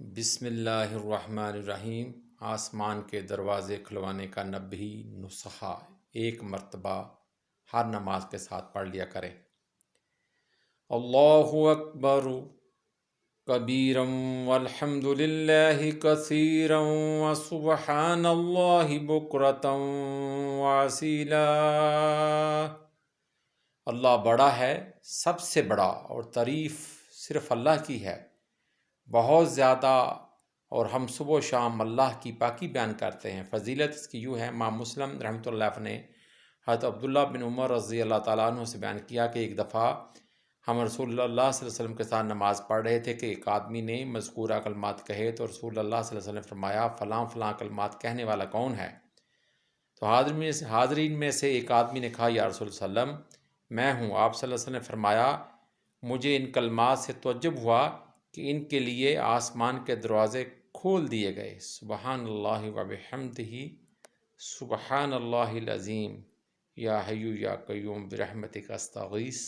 بسم اللہ الرحمن الرحیم۔ آسمان کے دروازے کھلوانے کا 90 نسخہ ایک مرتبہ ہر نماز کے ساتھ پڑھ لیا کریں۔ اللہ اکبر کبیرا والحمد للہ کثیرا وسبحان اللہ بکرتا واسیلا۔ اللہ بڑا ہے، سب سے بڑا، اور تعریف صرف اللہ کی ہے بہت زیادہ، اور ہم صبح و شام اللہ کی پاکی بیان کرتے ہیں۔ فضیلت اس کی یوں ہے، امام مسلم رحمۃ اللہ علیہ نے حضرت عبداللہ بن عمر رضی اللہ تعالیٰ عنہ سے بیان کیا کہ ایک دفعہ ہم رسول اللہ صلی اللہ علیہ وسلم کے ساتھ نماز پڑھ رہے تھے کہ ایک آدمی نے مذکورہ کلمات کہے تو رسول اللہ صلی اللہ علیہ وسلم نے فرمایا فلاں فلاں کلمات کہنے والا کون ہے؟ تو حاضرین میں سے ایک آدمی نے کہا یا رسول اللہ صلی اللہ علیہ وسلم میں ہوں۔ آپ صلی اللہ علیہ وسلم نے فرمایا مجھے ان کلمات سے تعجب ہوا کہ ان کے لیے آسمان کے دروازے کھول دیے گئے۔ سبحان اللہ و بحمدہ، سبحان اللہ العظیم، یا حی یا قیوم برحمتک استغیث۔